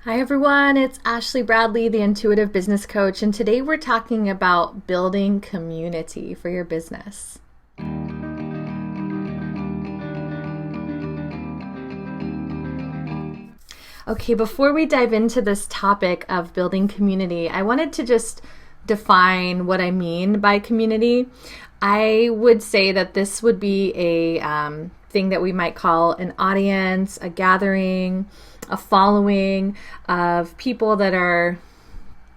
Hi everyone, it's Ashley Bradley, the Intuitive Business Coach, and today we're talking about building community for your business. Okay, before we dive into this topic of building community, I wanted to just define what I mean by community. I would say that this would be a thing that we might call an audience, a gathering, a following of people that are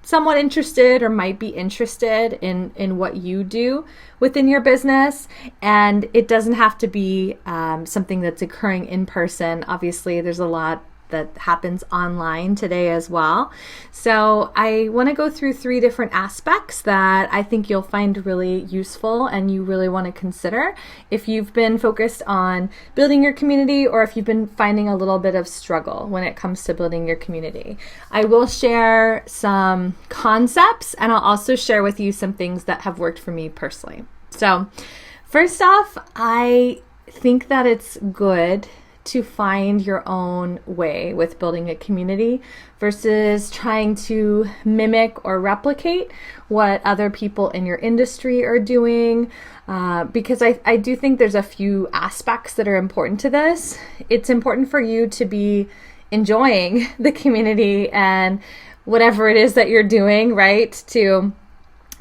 somewhat interested or might be interested in what you do within your business. And it doesn't have to be something that's occurring in person. Obviously, there's a lot that happens online today as well. So I want to go through 3 different aspects that I think you'll find really useful and you really want to consider if you've been focused on building your community or if you've been finding a little bit of struggle when it comes to building your community. I will share some concepts and I'll also share with you some things that have worked for me personally. So first off, I think that it's good to find your own way with building a community versus trying to mimic or replicate what other people in your industry are doing. Because I do think there's a few aspects that are important to this. It's important for you to be enjoying the community and whatever it is that you're doing, right? To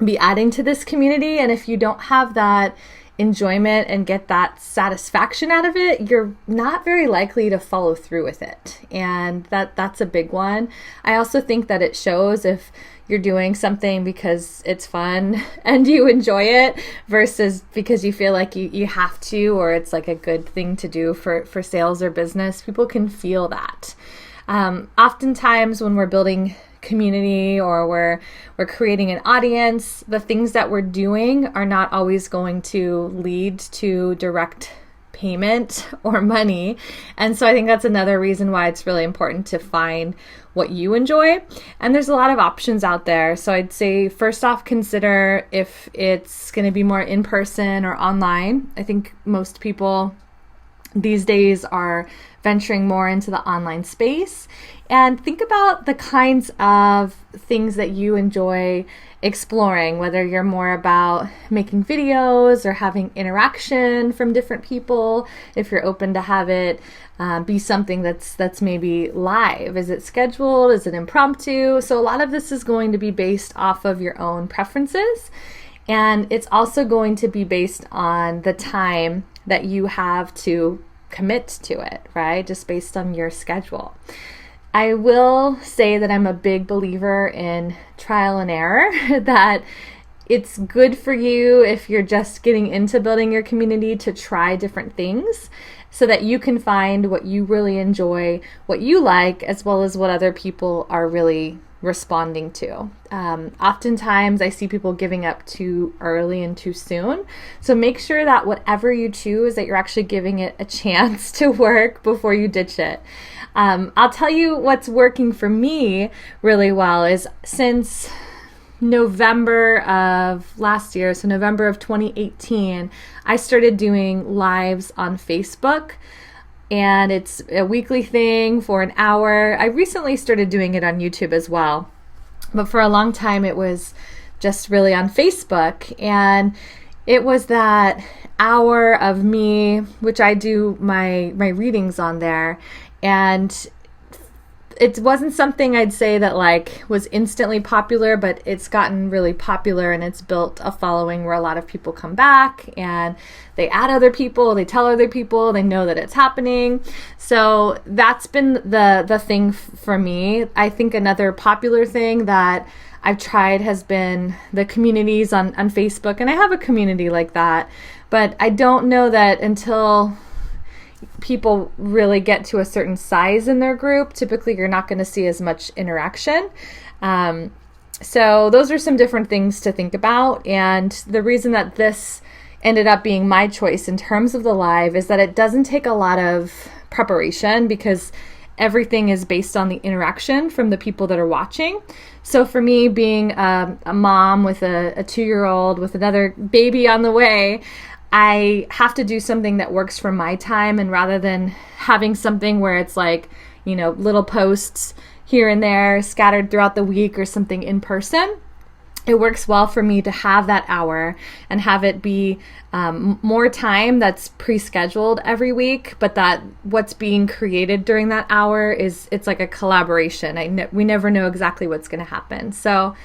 be adding to this community. And if you don't have that enjoyment and get that satisfaction out of it, you're not very likely to follow through with it. And that's a big one. I also think that it shows if you're doing something because it's fun and you enjoy it versus because you feel like you have to, or it's like a good thing to do for sales or business. People can feel that. Oftentimes when we're building community or we're creating an audience, the things that we're doing are not always going to lead to direct payment or money. And so I think that's another reason why it's really important to find what you enjoy. And there's a lot of options out there. So I'd say first off, consider if it's going to be more in person or online. I think most people these days are venturing more into the online space. And think about the kinds of things that you enjoy exploring, whether you're more about making videos or having interaction from different people, if you're open to have it be something that's maybe live. Is it scheduled? Is it impromptu? So a lot of this is going to be based off of your own preferences. And it's also going to be based on the time that you have to commit to it, right? Just based on your schedule. I will say that I'm a big believer in trial and error, that it's good for you if you're just getting into building your community to try different things so that you can find what you really enjoy, what you like, as well as what other people are really responding to. Oftentimes I see people giving up too early and too soon. So make sure that whatever you choose, that you're actually giving it a chance to work before you ditch it. I'll tell you what's working for me really well is since November of last year, so November of 2018, I started doing lives on Facebook. And it's a weekly thing for an hour. I recently started doing it on YouTube as well. But for a long time, it was just really on Facebook. And it was that hour of me, which I do my readings on there. And it wasn't something I'd say that like was instantly popular, but it's gotten really popular and it's built a following where a lot of people come back and they add other people, they tell other people, they know that it's happening. So that's been the thing for me. I think another popular thing that I've tried has been the communities on Facebook, and I have a community like that, but I don't know that until people really get to a certain size in their group, typically you're not going to see as much interaction. So those are some different things to think about. And the reason that this ended up being my choice in terms of the live is that it doesn't take a lot of preparation because everything is based on the interaction from the people that are watching. So for me, being a mom with a 2-year-old with another baby on the way, I have to do something that works for my time, and rather than having something where it's like, little posts here and there scattered throughout the week or something in person, it works well for me to have that hour and have it be more time that's pre-scheduled every week, but that what's being created during that hour it's like a collaboration. We never know exactly what's going to happen. So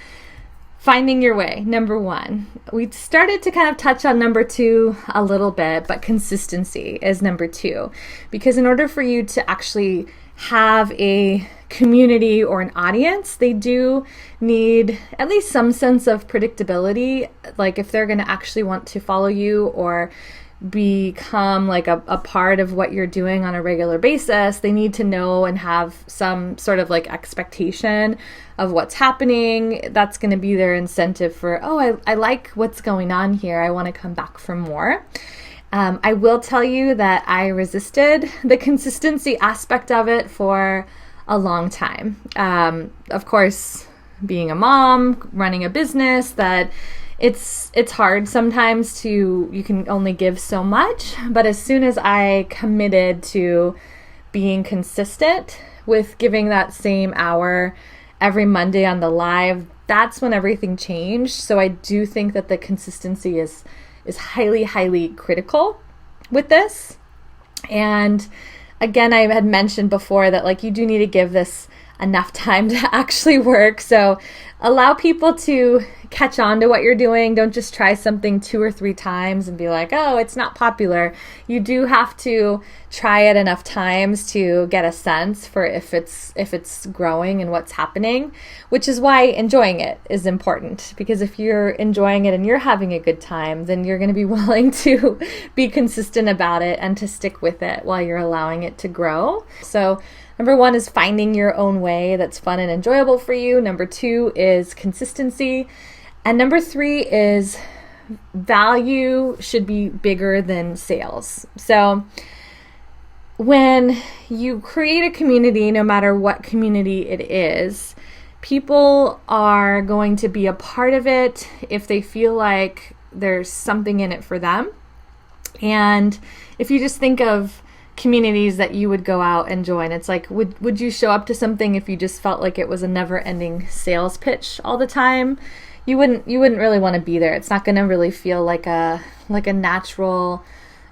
finding your way, number one. We started to kind of touch on number two a little bit, but consistency is number two. Because in order for you to actually have a community or an audience, they do need at least some sense of predictability. Like if they're going to actually want to follow you or become like a part of what you're doing on a regular basis, they need to know and have some sort of like expectation of what's happening. That's going to be their incentive for, I like what's going on here. I want to come back for more. I will tell you that I resisted the consistency aspect of it for a long time. Of course, being a mom, running a business, that it's hard sometimes you can only give so much. But as soon as I committed to being consistent with giving that same hour every Monday on the live, that's when everything changed. So I do think that the consistency is highly, highly critical with this. And again, I had mentioned before that like you do need to give this enough time to actually work. So allow people to catch on to what you're doing. Don't just try something 2 or 3 times and be like, oh, it's not popular. You do have to try it enough times to get a sense for if it's growing and what's happening, which is why enjoying it is important. Because if you're enjoying it and you're having a good time, then you're going to be willing to be consistent about it and to stick with it while you're allowing it to grow. So number 1 is finding your own way that's fun and enjoyable for you. Number 2 is consistency. And number 3 is value should be bigger than sales. So when you create a community, no matter what community it is, people are going to be a part of it if they feel like there's something in it for them. And if you just think of communities that you would go out and join, it's like, would you show up to something if you just felt like it was a never-ending sales pitch all the time? You wouldn't really want to be there. It's not going to really feel like a natural,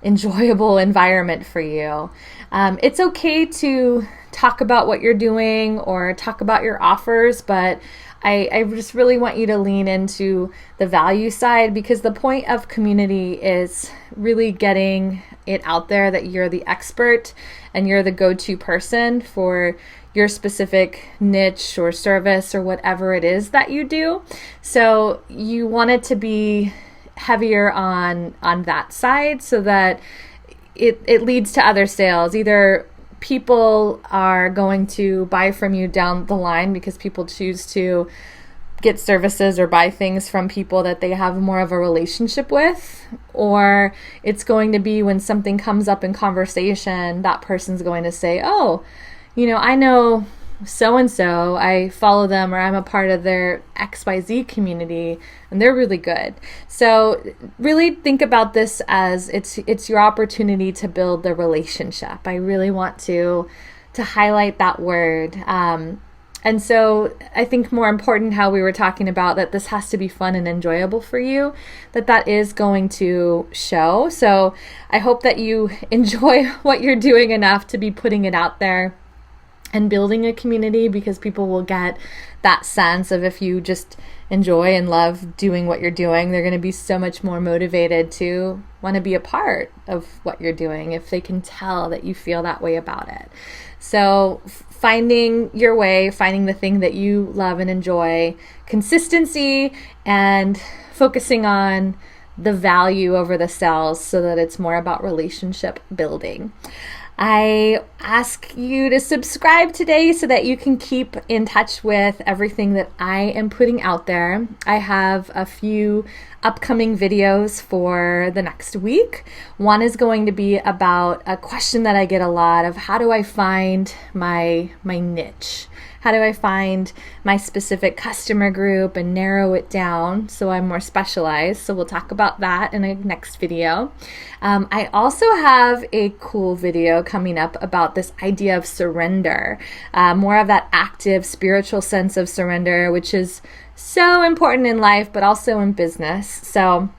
enjoyable environment for you. It's okay to talk about what you're doing or talk about your offers, but I just really want you to lean into the value side, because the point of community is really getting it out there that you're the expert and you're the go-to person for your specific niche or service or whatever it is that you do. So you want it to be heavier on that side so that it leads to other sales. Either people are going to buy from you down the line because people choose to get services or buy things from people that they have more of a relationship with, or it's going to be when something comes up in conversation, that person's going to say, oh, I know so-and-so, I follow them, or I'm a part of their XYZ community, and they're really good. So really think about this as it's your opportunity to build the relationship. I really want to highlight that word. And so I think more important how we were talking about that this has to be fun and enjoyable for you, that is going to show. So I hope that you enjoy what you're doing enough to be putting it out there and building a community, because people will get that sense of if you just enjoy and love doing what you're doing, they're going to be so much more motivated to want to be a part of what you're doing if they can tell that you feel that way about it. So finding your way, finding the thing that you love and enjoy, consistency, and focusing on the value over the sales so that it's more about relationship building. I ask you to subscribe today so that you can keep in touch with everything that I am putting out there. I have a few upcoming videos for the next week. One is going to be about a question that I get a lot of: how do I find my niche? How do I find my specific customer group and narrow it down so I'm more specialized? So we'll talk about that in a next video. I also have a cool video coming up about this idea of surrender, more of that active spiritual sense of surrender, which is so important in life, but also in business. So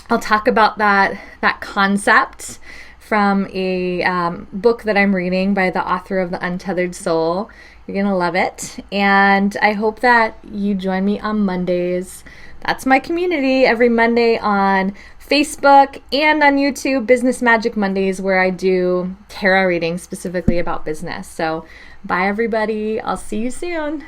I'll talk about that concept from a book that I'm reading by the author of The Untethered Soul. You're going to love it. And I hope that you join me on Mondays. That's my community, every Monday on Facebook and on YouTube, Business Magic Mondays, where I do tarot readings specifically about business. So bye, everybody. I'll see you soon.